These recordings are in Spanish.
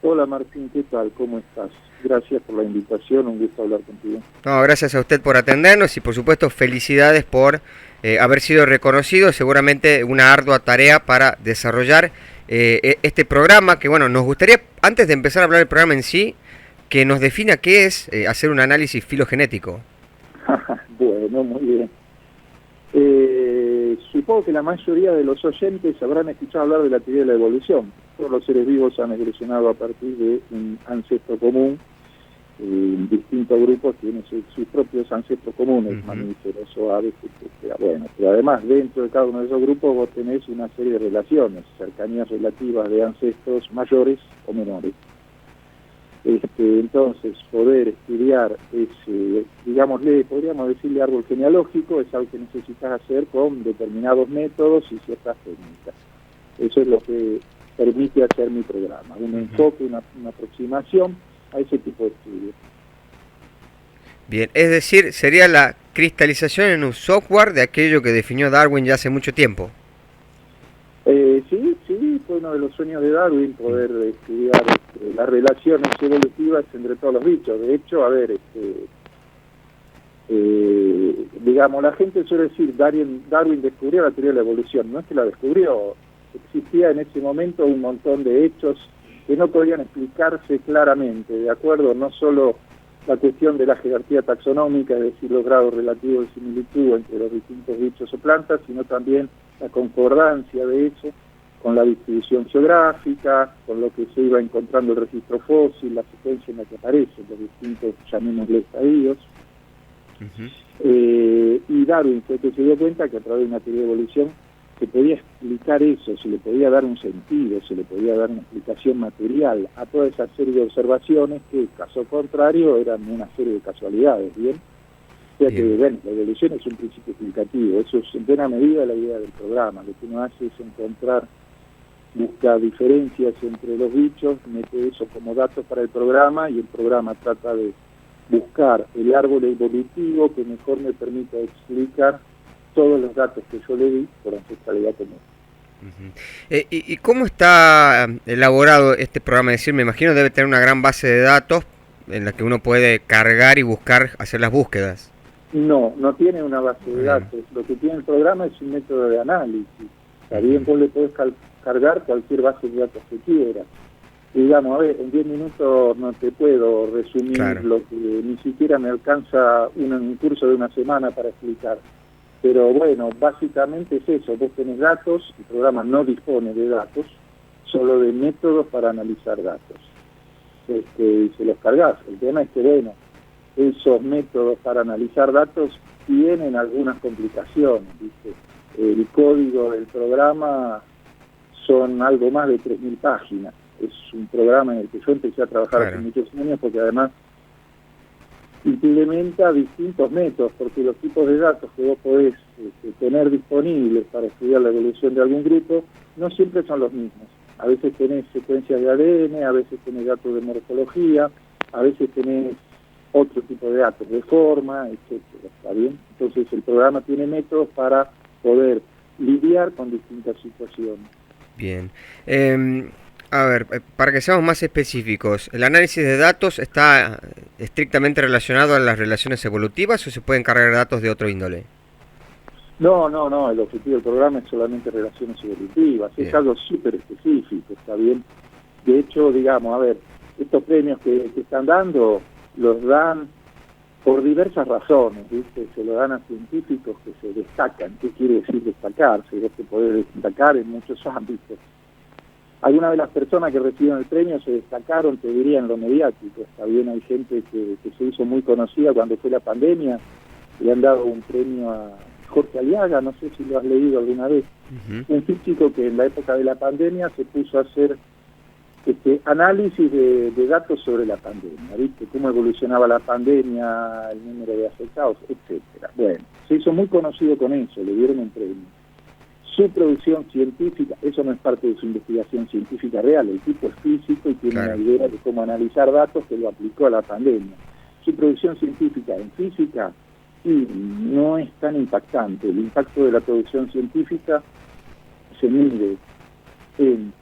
Hola Martín, ¿qué tal? ¿Cómo estás? Gracias por la invitación, un gusto hablar contigo. No, gracias a usted por atendernos y por supuesto felicidades por haber sido reconocido, seguramente una ardua tarea para desarrollar este programa que bueno, nos gustaría, antes de empezar a hablar del programa en sí, que nos defina qué es hacer un análisis filogenético. Bueno, muy bien. Supongo que la mayoría de los oyentes habrán escuchado hablar de la teoría de la evolución. Todos los seres vivos han evolucionado a partir de un ancestro común. Distintos grupos tienen sus propios ancestros comunes, mamíferos o aves, etc. Bueno, pero además dentro de cada uno de esos grupos vos tenés una serie de relaciones, cercanías relativas de ancestros mayores o menores. Entonces, poder estudiar ese, digámosle, podríamos decirle árbol genealógico, es algo que necesitas hacer con determinados métodos y ciertas técnicas. Eso es lo que permite hacer mi programa, un enfoque, una aproximación a ese tipo de estudios. Bien, es decir, sería la cristalización en un software de aquello que definió Darwin ya hace mucho tiempo. Sí, fue uno de los sueños de Darwin poder estudiar las relaciones evolutivas entre todos los bichos. De hecho, a ver, digamos, la gente suele decir Darwin descubrió la teoría de la evolución. No es que la descubrió, existía en ese momento un montón de hechos que no podían explicarse claramente, ¿de acuerdo? No solo la cuestión de la jerarquía taxonómica, es decir, los grados relativos de similitud entre los distintos bichos o plantas, sino también la concordancia de eso con la distribución geográfica, con lo que se iba encontrando el registro fósil, la secuencia en la que aparecen los distintos, llamémosle, estadios. Y Darwin fue que se dio cuenta que a través de una teoría de evolución se podía explicar eso, se le podía dar un sentido, se le podía dar una explicación material a toda esa serie de observaciones que, caso contrario, eran una serie de casualidades, ¿bien? O sea que, bueno, la evolución es un principio explicativo, eso es en buena medida la idea del programa. Lo que uno hace es busca diferencias entre los bichos, mete eso como datos para el programa y el programa trata de buscar el árbol evolutivo que mejor me permita explicar todos los datos que yo le di por ancestralidad común. ¿Y cómo está elaborado este programa? Es decir, me imagino debe tener una gran base de datos en la que uno puede cargar y buscar, hacer las búsquedas. No tiene una base de datos. Lo que tiene el programa es un método de análisis. También vos le podés cargar cualquier base de datos que quieras. Digamos, a ver, en 10 minutos no te puedo resumir lo que ni siquiera me alcanza un curso de una semana para explicar. Pero bueno, básicamente es eso. Vos tenés datos, el programa no dispone de datos, solo de métodos para analizar datos. Y se los cargas. El tema es que, bueno, esos métodos para analizar datos tienen algunas complicaciones, ¿viste? El código del programa son algo más de 3.000 páginas. Es un programa en el que yo empecé a trabajar hace muchos años porque además implementa distintos métodos, porque los tipos de datos que vos podés tener disponibles para estudiar la evolución de algún grupo no siempre son los mismos. A veces tenés secuencias de ADN, a veces tenés datos de morfología, a veces tenés otro tipo de datos de forma, etcétera. ¿Está bien? Entonces el programa tiene métodos para poder lidiar con distintas situaciones. Bien. A ver, para que seamos más específicos, ¿el análisis de datos está estrictamente relacionado a las relaciones evolutivas o se pueden cargar datos de otro índole? No, el objetivo del programa es solamente relaciones evolutivas, es algo súper específico, ¿está bien? De hecho, digamos, a ver, estos premios que están dando, los dan por diversas razones, ¿viste? Se lo dan a científicos que se destacan. ¿Qué quiere decir destacarse? Vos te podés destacar en muchos ámbitos. Algunas de las personas que reciben el premio se destacaron, te diría, en lo mediático. Está bien, hay gente que se hizo muy conocida cuando fue la pandemia. Le han dado un premio a Jorge Aliaga, no sé si lo has leído alguna vez. Un físico que en la época de la pandemia se puso a hacer análisis de datos sobre la pandemia, ¿viste? Cómo evolucionaba la pandemia, el número de afectados, etcétera. Bueno, se hizo muy conocido con eso, le dieron un premio. Su producción científica, eso no es parte de su investigación científica real, el tipo es físico y tiene una idea de cómo analizar datos que lo aplicó a la pandemia. Su producción científica en física no es tan impactante. El impacto de la producción científica se mide en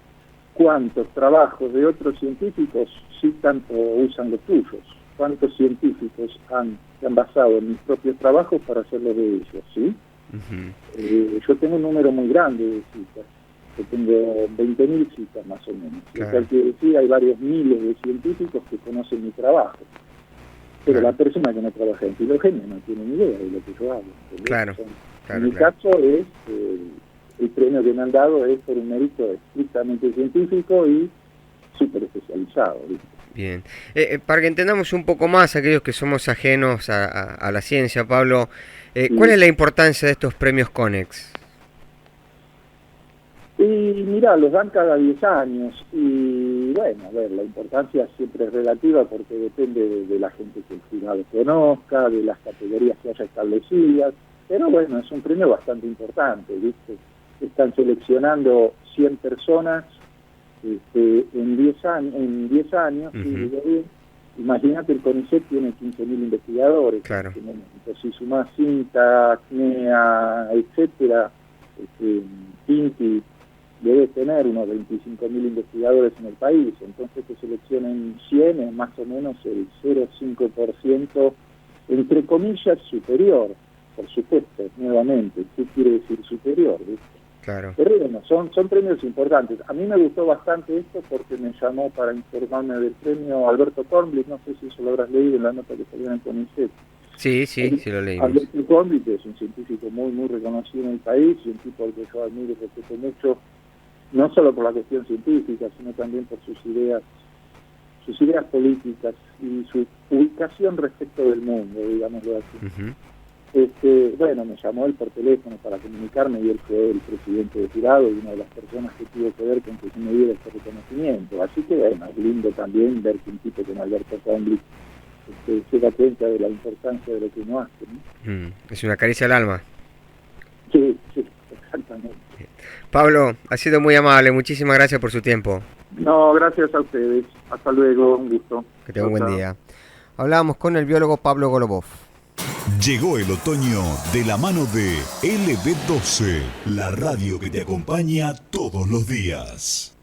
cuántos trabajos de otros científicos citan o usan los tuyos, cuántos científicos se han basado en mis propios trabajos para hacerlo de ellos, ¿sí? Yo tengo un número muy grande de citas, yo tengo 20.000 citas más o menos. Claro. O sea, quiere decir, hay varios miles de científicos que conocen mi trabajo. Pero la persona que no trabaja en filogenia no tiene ni idea de lo que yo hago. Claro, en mi caso es, el premio que me han dado es por un mérito estrictamente científico y súper especializado, ¿viste? Bien. Para que entendamos un poco más aquellos que somos ajenos a la ciencia, Pablo, ¿cuál es la importancia de estos premios CONEX? Y mira, los dan cada 10 años y bueno, a ver, la importancia siempre es relativa porque depende de la gente que el jurado conozca, de las categorías que haya establecidas, pero bueno, es un premio bastante importante, ¿viste? Están seleccionando 100 personas en 10 años, y imagínate, el CONICET tiene 15.000 investigadores, claro. Entonces si sumás CINTA, CNEA, etcétera, INTI, debe tener unos 25.000 investigadores en el país, entonces que seleccionen 100 es más o menos el 0,5%, entre comillas, superior, por supuesto, nuevamente, ¿qué quiere decir superior? ¿Viste? Claro. Pero bueno, son premios importantes. A mí me gustó bastante esto porque me llamó para informarme del premio Alberto Kornblith, no sé si eso lo habrás leído en la nota que salió en el CONICET. Sí, lo leímos. Alberto Kornblith es un científico muy reconocido en el país y un tipo al que yo admiro y respeto mucho, no solo por la cuestión científica, sino también por sus ideas políticas y su ubicación respecto del mundo, digámoslo así. Bueno, me llamó él por teléfono para comunicarme y él fue el presidente de jurado y una de las personas que tuvo que ver con que se me diera este reconocimiento. Así que bueno, es lindo también ver que un tipo como Alberto Kornblith se da cuenta de la importancia de lo que uno hace, ¿no? Es una caricia al alma. Sí, exactamente. Pablo, ha sido muy amable, muchísimas gracias por su tiempo. No, gracias a ustedes. Hasta luego, un gusto. Que tenga un buen día. Hablábamos con el biólogo Pablo Golubov. Llegó el otoño de la mano de LB12, la radio que te acompaña todos los días.